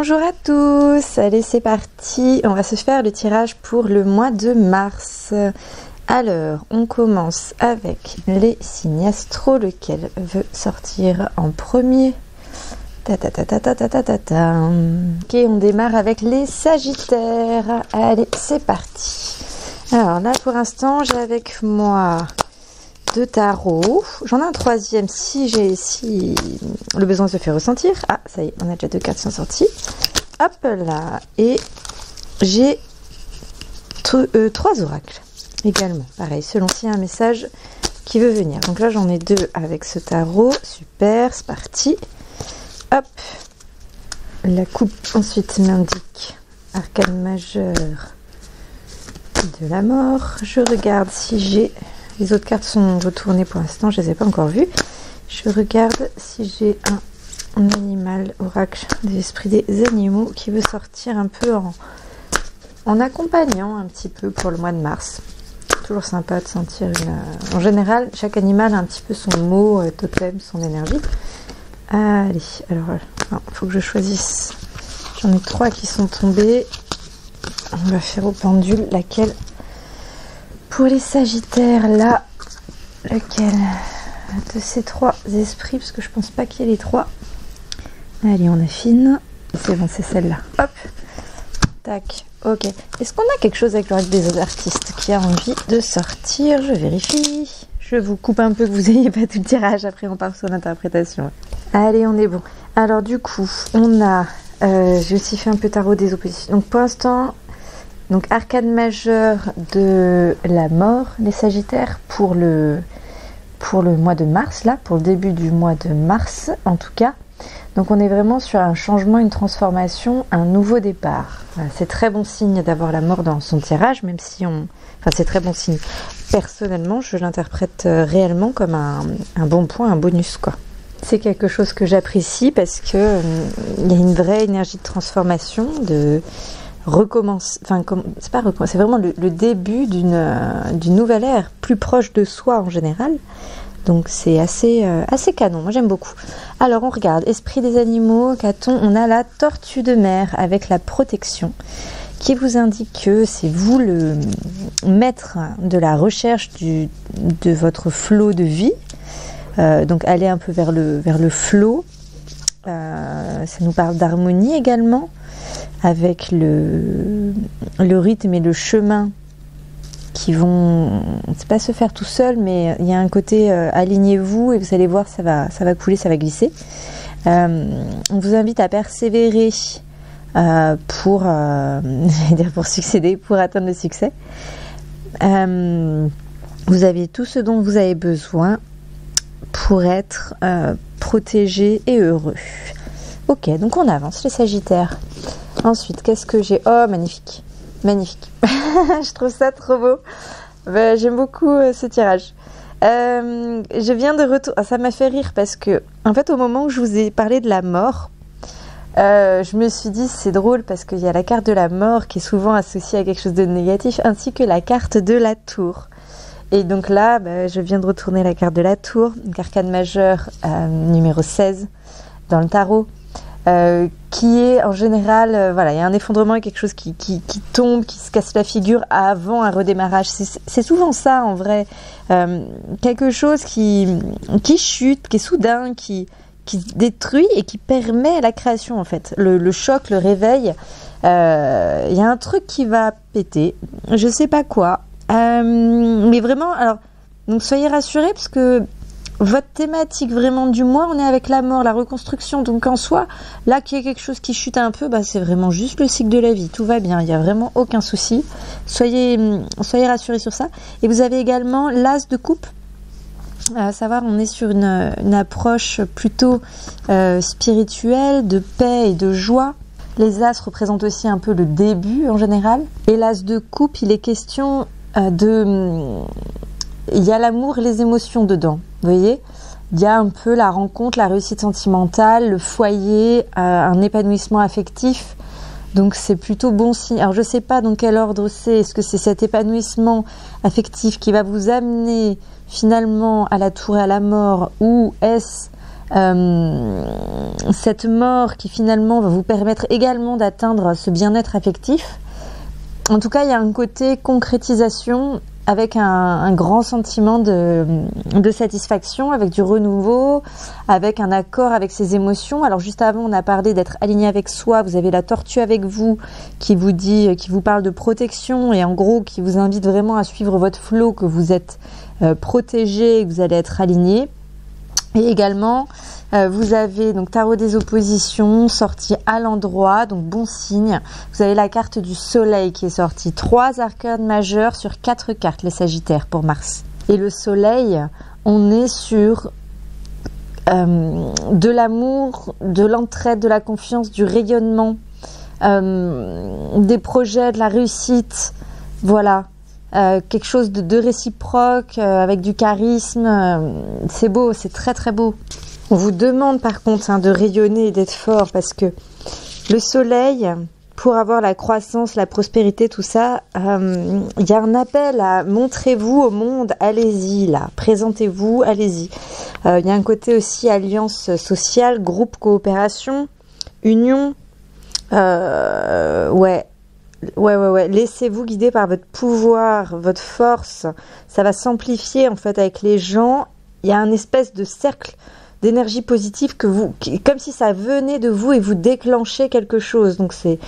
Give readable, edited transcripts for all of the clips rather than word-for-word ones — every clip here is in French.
Bonjour à tous, allez c'est parti, on va se faire le tirage pour le mois de mars. Alors, on commence avec les signes astro, lequel veut sortir en premier? Ok, on démarre avec les sagittaires, allez c'est parti. Alors là pour l'instant j'ai avec moi deux tarots, j'en ai un troisième si le besoin se fait ressentir. Ah ça y est, on a déjà deux cartes qui sont sorties. Hop là, et j'ai trois oracles également, pareil, selon s'il y a un message qui veut venir. Donc là j'en ai deux avec ce tarot, super, c'est parti. Hop, la coupe ensuite m'indique arcane majeur de la mort. Je regarde si j'ai... Les autres cartes sont retournées pour l'instant, je ne les ai pas encore vues. Je regarde si j'ai un animal oracle de l'esprit des animaux qui veut sortir un peu en accompagnant un petit peu pour le mois de mars. Toujours sympa de sentir En général, chaque animal a un petit peu son mot, totem, son énergie. Allez, alors il faut que je choisisse. J'en ai trois qui sont tombés. On va faire au pendule laquelle. Pour les sagittaires, là, lequel de ces trois esprits, parce que je pense pas qu'il y ait les trois. Allez, on affine. C'est bon, c'est celle-là. Hop, tac, ok. Est-ce qu'on a quelque chose avec l'oracle des artistes qui a envie de sortir? Je vérifie. Je vous coupe un peu que vous n'ayez pas tout le tirage. Après, on part sur l'interprétation. Allez, on est bon. Alors, du coup, on a... j'ai aussi fait un peu tarot des oppositions. Donc, pour l'instant... Donc arcane majeur de la mort, les sagittaires, pour le mois de mars, là, pour le début du mois de mars en tout cas. Donc on est vraiment sur un changement, une transformation, un nouveau départ. Voilà, c'est très bon signe d'avoir la mort dans son tirage, même si on... Enfin c'est très bon signe. Personnellement, je l'interprète réellement comme un bon point, un bonus quoi. C'est quelque chose que j'apprécie parce que il y a une vraie énergie de transformation, de... recommence, enfin c'est pas recommencer, c'est vraiment le début d'une nouvelle ère plus proche de soi en général, donc c'est assez canon, moi j'aime beaucoup. Alors on regarde, esprit des animaux, qu'a-t-on? On a la tortue de mer avec la protection qui vous indique que c'est vous le maître de la recherche de votre flot de vie, donc aller un peu vers le flot, ça nous parle d'harmonie également, avec le rythme et le chemin qui vont, c'est pas se faire tout seul, mais il y a un côté alignez-vous et vous allez voir, ça va couler, ça va glisser. On vous invite à persévérer pour succéder, pour atteindre le succès. Vous avez tout ce dont vous avez besoin pour être protégé et heureux. Ok, donc on avance les sagittaires. Ensuite, qu'est-ce que j'ai? Oh, magnifique. Magnifique. Je trouve ça trop beau. J'aime beaucoup ce tirage. Je viens de retour. Ça m'a fait rire parce que, en fait, au moment où je vous ai parlé de la mort, je me suis dit, c'est drôle parce qu'il y a la carte de la mort qui est souvent associée à quelque chose de négatif, ainsi que la carte de la tour. Et donc là, je viens de retourner la carte de la tour, donc arcane majeur numéro 16 dans le tarot. Qui est en général, voilà, il y a un effondrement et quelque chose qui tombe, qui se casse la figure avant un redémarrage. C'est souvent ça en vrai, quelque chose qui chute, qui est soudain, qui détruit et qui permet la création en fait. Le choc, le réveil, il y a un truc qui va péter, je sais pas quoi, mais vraiment, alors, donc soyez rassurés parce que votre thématique vraiment du mois, on est avec la mort, la reconstruction, donc en soi, là qu'il y ait quelque chose qui chute un peu, c'est vraiment juste le cycle de la vie, tout va bien, il n'y a vraiment aucun souci, soyez rassurés sur ça. Et vous avez également l'as de coupe, à savoir on est sur une approche plutôt spirituelle, de paix et de joie. Les as représentent aussi un peu le début en général, et l'as de coupe, il est question il y a l'amour et les émotions dedans, vous voyez, il y a un peu la rencontre, la réussite sentimentale, le foyer, un épanouissement affectif, donc c'est plutôt bon signe. Alors je ne sais pas dans quel ordre c'est, est-ce que c'est cet épanouissement affectif qui va vous amener finalement à la tour et à la mort, ou est-ce cette mort qui finalement va vous permettre également d'atteindre ce bien-être affectif. En tout cas, il y a un côté concrétisation avec un grand sentiment de satisfaction, avec du renouveau, avec un accord avec ses émotions. Alors juste avant, on a parlé d'être aligné avec soi. Vous avez la tortue avec vous qui vous parle de protection et en gros qui vous invite vraiment à suivre votre flow, que vous êtes protégé et que vous allez être aligné. Et également, vous avez donc tarot des oppositions sorti à l'endroit, donc bon signe. Vous avez la carte du soleil qui est sortie. 3 arcanes majeures sur 4 cartes, les Sagittaires pour Mars. Et le soleil, on est sur de l'amour, de l'entraide, de la confiance, du rayonnement, des projets, de la réussite. Voilà. Quelque chose de réciproque, avec du charisme. C'est beau, c'est très très beau. On vous demande par contre de rayonner et d'être fort parce que le soleil, pour avoir la croissance, la prospérité, tout ça, il y a un appel à montrez-vous au monde, allez-y là, présentez-vous, allez-y. Il y a un côté aussi alliance sociale, groupe, coopération, union, ouais. Laissez-vous guider par votre pouvoir, votre force. Ça va s'amplifier en fait avec les gens. Il y a un espèce de cercle d'énergie positive comme si ça venait de vous et vous déclenchez quelque chose. Donc c'est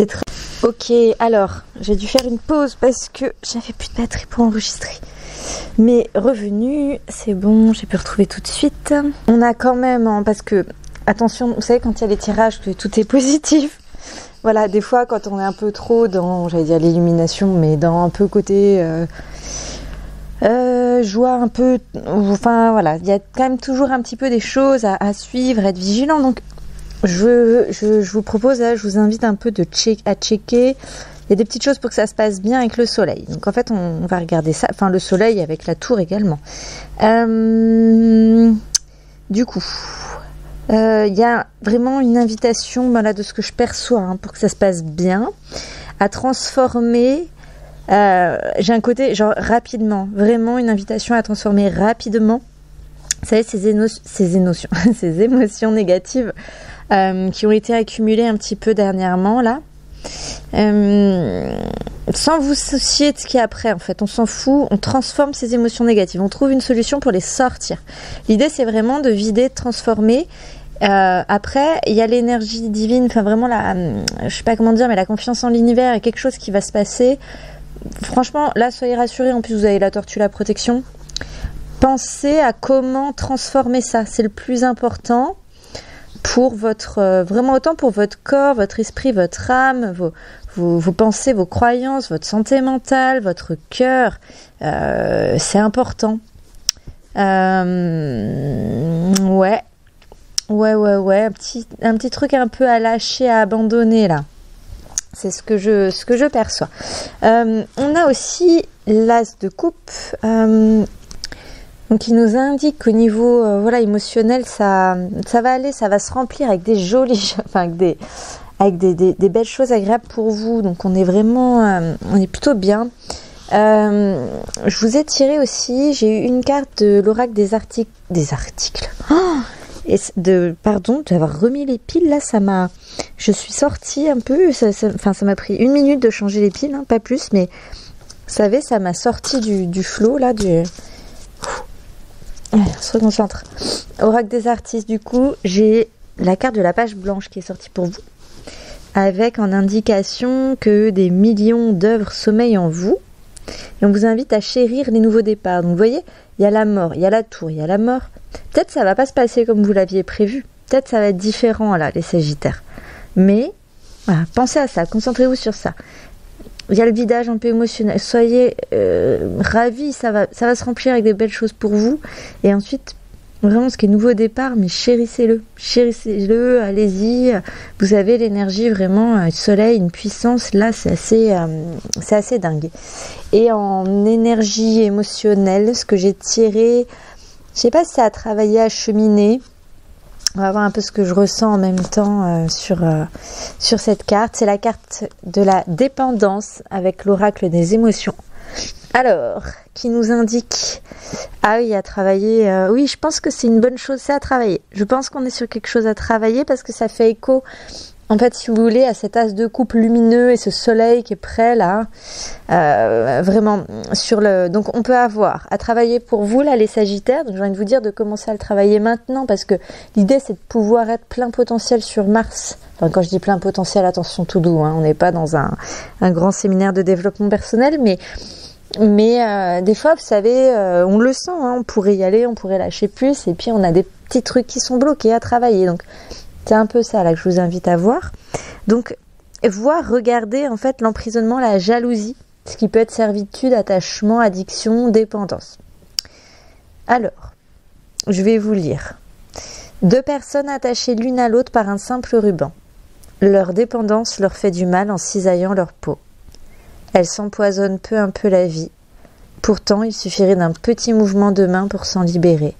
très... Ok, alors j'ai dû faire une pause parce que j'avais plus de batterie pour enregistrer. Mais revenu, c'est bon, j'ai pu retrouver tout de suite. On a quand même, parce que attention, vous savez quand il y a les tirages, tout est positif. Voilà, des fois, quand on est un peu trop dans, j'allais dire l'illumination, mais dans un peu côté joie un peu, enfin voilà, il y a quand même toujours un petit peu des choses à suivre, à être vigilant. Donc, je vous propose, je vous invite un peu à checker. Il y a des petites choses pour que ça se passe bien avec le soleil. Donc, en fait, on va regarder ça, enfin le soleil avec la tour également. Du coup... il y a vraiment une invitation, voilà, de ce que je perçois, pour que ça se passe bien, à transformer. J'ai un côté genre rapidement, vraiment une invitation à transformer rapidement. Vous savez, ces émotions négatives qui ont été accumulées un petit peu dernièrement là. Sans vous soucier de ce qui est après, en fait, on s'en fout, on transforme ces émotions négatives, on trouve une solution pour les sortir. L'idée, c'est vraiment de vider, de transformer. Après, il y a l'énergie divine, enfin vraiment je sais pas comment dire, mais la confiance en l'univers est quelque chose qui va se passer. Franchement, là, soyez rassurés. En plus, vous avez la tortue, la protection. Pensez à comment transformer ça. C'est le plus important pour vraiment autant pour votre corps, votre esprit, votre âme, vos pensées, vos croyances, votre santé mentale, votre cœur. C'est important. Ouais. Un petit truc un peu à lâcher, à abandonner là. C'est ce que je perçois. On a aussi l'as de coupe. Donc, il nous indique qu'au niveau émotionnel, ça va aller, ça va se remplir avec des jolies, enfin avec des belles choses agréables pour vous. Donc, on est vraiment, on est plutôt bien. Je vous ai tiré aussi, j'ai eu une carte de l'oracle des articles. Pardon, d'avoir remis les piles là, je suis sortie un peu, ça m'a pris 1 minute de changer les piles, pas plus, mais vous savez, ça m'a sorti du flow là, Allez, on se reconcentre. Oracle des artistes, du coup, j'ai la carte de la page blanche qui est sortie pour vous, avec en indication que des millions d'œuvres sommeillent en vous, et on vous invite à chérir les nouveaux départs. Donc vous voyez, il y a la mort, il y a la tour, il y a la mort. Peut-être ça va pas se passer comme vous l'aviez prévu, peut-être ça va être différent là, les Sagittaires. Mais voilà, pensez à ça, concentrez-vous sur ça. Il y a le vidage un peu émotionnel. Soyez ravis, ça va se remplir avec des belles choses pour vous. Et ensuite, vraiment, ce qui est nouveau départ, mais chérissez-le. Chérissez-le, allez-y. Vous avez l'énergie vraiment, un soleil, une puissance. Là, c'est assez dingue. Et en énergie émotionnelle, ce que j'ai tiré, je sais pas si ça a travaillé à cheminer. On va voir un peu ce que je ressens en même temps sur cette carte. C'est la carte de la dépendance avec l'oracle des émotions. Alors, qui nous indique Ah oui, à travailler. Oui, je pense que c'est une bonne chose, c'est à travailler. Je pense qu'on est sur quelque chose à travailler parce que ça fait écho, en fait, si vous voulez, à cet as de coupe lumineux et ce soleil qui est prêt là. Vraiment, sur le. Donc, on peut avoir à travailler pour vous, là, les Sagittaires. Donc, j'ai envie de vous dire de commencer à le travailler maintenant parce que l'idée, c'est de pouvoir être plein potentiel sur Mars. Enfin, quand je dis plein potentiel, attention tout doux, hein, on n'est pas dans un grand séminaire de développement personnel, mais des fois, vous savez, on le sent, hein, on pourrait y aller, on pourrait lâcher plus, et puis on a des petits trucs qui sont bloqués à travailler. Donc, c'est un peu ça là que je vous invite à voir. Donc, regarder en fait l'emprisonnement, la jalousie, ce qui peut être servitude, attachement, addiction, dépendance. Alors, je vais vous lire. 2 personnes attachées l'une à l'autre par un simple ruban. Leur dépendance leur fait du mal en cisaillant leur peau. Elles s'empoisonnent peu à peu la vie. Pourtant, il suffirait d'un petit mouvement de main pour s'en libérer.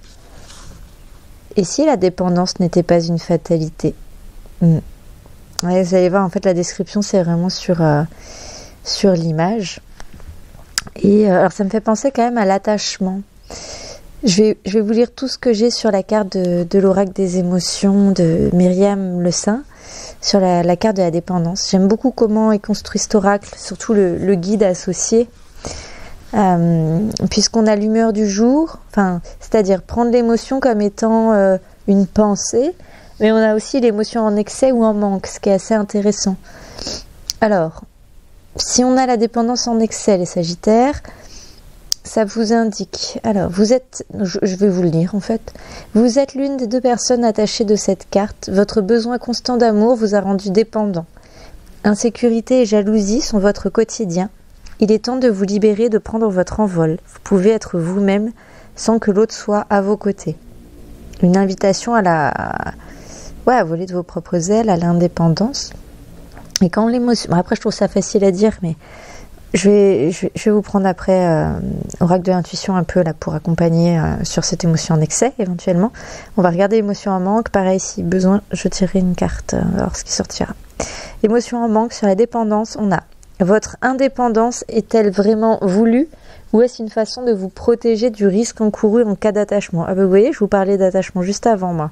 Et si la dépendance n'était pas une fatalité? Ouais, vous allez voir, en fait, la description, c'est vraiment sur l'image. Et alors, ça me fait penser quand même à l'attachement. Je vais vous lire tout ce que j'ai sur la carte de l'oracle des émotions de Myriam Le Saint, sur la carte de la dépendance. J'aime beaucoup comment est construit cet oracle, surtout le guide associé. Puisqu'on a l'humeur du jour, c'est-à-dire prendre l'émotion comme étant une pensée, mais on a aussi l'émotion en excès ou en manque, ce qui est assez intéressant. Alors, si on a la dépendance en excès, les Sagittaires, ça vous indique, alors vous êtes, je vais vous le lire en fait, vous êtes l'une des 2 personnes attachées de cette carte, votre besoin constant d'amour vous a rendu dépendant. Insécurité et jalousie sont votre quotidien. Il est temps de vous libérer, de prendre votre envol. Vous pouvez être vous-même sans que l'autre soit à vos côtés. Une invitation à voler de vos propres ailes, à l'indépendance. Et quand l'émotion... Bon, après, je trouve ça facile à dire, mais je vais vous prendre après oracle de l'intuition un peu là pour accompagner sur cette émotion en excès, éventuellement. On va regarder l'émotion en manque. Pareil, si besoin, je tirerai une carte, alors ce qui sortira. Émotion en manque, sur la dépendance, on a... Votre indépendance est-elle vraiment voulue ou est-ce une façon de vous protéger du risque encouru en cas d'attachement? Ah ben vous voyez, je vous parlais d'attachement juste avant moi.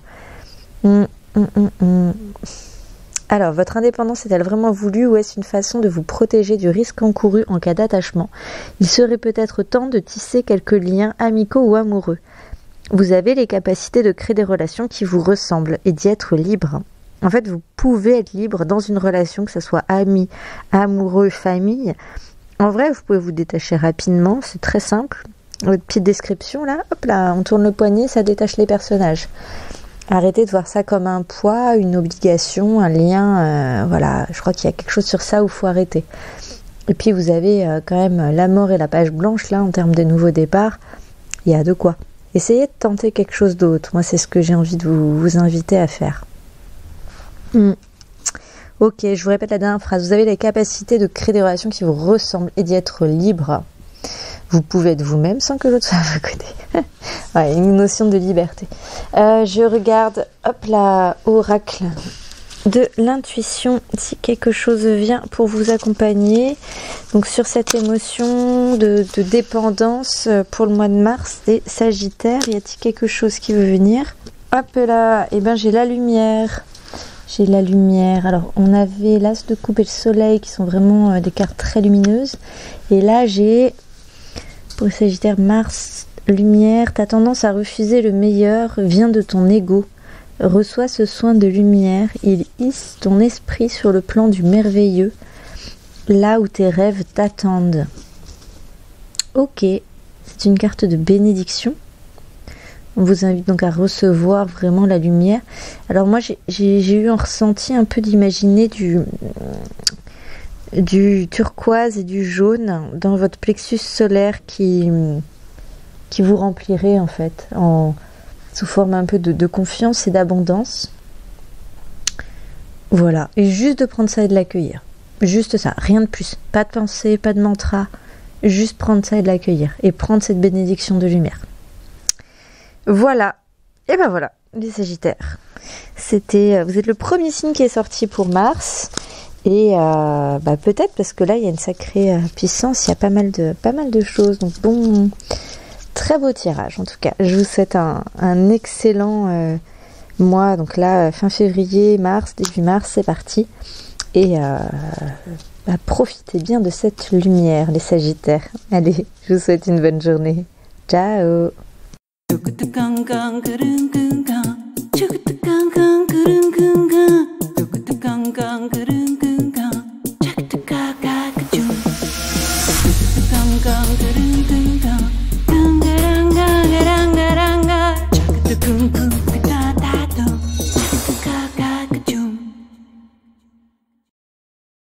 Alors, votre indépendance est-elle vraiment voulue ou est-ce une façon de vous protéger du risque encouru en cas d'attachement? Il serait peut-être temps de tisser quelques liens amicaux ou amoureux. Vous avez les capacités de créer des relations qui vous ressemblent et d'y être libre. En fait, vous pouvez être libre dans une relation, que ce soit ami, amoureux, famille. En vrai, vous pouvez vous détacher rapidement, c'est très simple. Votre petite description, là, hop là, on tourne le poignet, ça détache les personnages. Arrêtez de voir ça comme un poids, une obligation, un lien. Voilà, je crois qu'il y a quelque chose sur ça où il faut arrêter. Et puis, vous avez quand même la mort et la page blanche, là, en termes de nouveau départ. Il y a de quoi. Essayez de tenter quelque chose d'autre. Moi, c'est ce que j'ai envie de vous inviter à faire. Ok, je vous répète la dernière phrase. Vous avez les capacités de créer des relations qui vous ressemblent et d'y être libre. Vous pouvez être vous-même sans que l'autre soit à vos côtés. Ouais, une notion de liberté. Je regarde, hop là, oracle de l'intuition, si quelque chose vient pour vous accompagner. Donc sur cette émotion de dépendance pour le mois de mars des Sagittaires, y a-t-il quelque chose qui veut venir? Hop là, et ben j'ai la lumière. J'ai la lumière. Alors, on avait l'as de coupe et le soleil qui sont vraiment des cartes très lumineuses. Et là, j'ai, pour le Sagittaire, Mars, lumière. T'as tendance à refuser le meilleur, vient de ton ego. Reçois ce soin de lumière. Il hisse ton esprit sur le plan du merveilleux, là où tes rêves t'attendent. Ok, c'est une carte de bénédiction. On vous invite donc à recevoir vraiment la lumière. Alors moi, j'ai eu un ressenti un peu d'imaginer du turquoise et du jaune dans votre plexus solaire qui vous remplirait en fait, sous forme un peu de confiance et d'abondance. Voilà, et juste de prendre ça et de l'accueillir. Juste ça, rien de plus. Pas de pensée, pas de mantra. Juste prendre ça et de l'accueillir. Et prendre cette bénédiction de lumière. Voilà, et ben voilà, les Sagittaires. Vous êtes le premier signe qui est sorti pour Mars, et peut-être parce que là il y a une sacrée puissance, il y a pas mal de choses. Donc bon, très beau tirage en tout cas. Je vous souhaite un excellent mois. Donc là, fin février, mars, début mars, c'est parti. Et profitez bien de cette lumière, les Sagittaires. Allez, je vous souhaite une bonne journée. Ciao!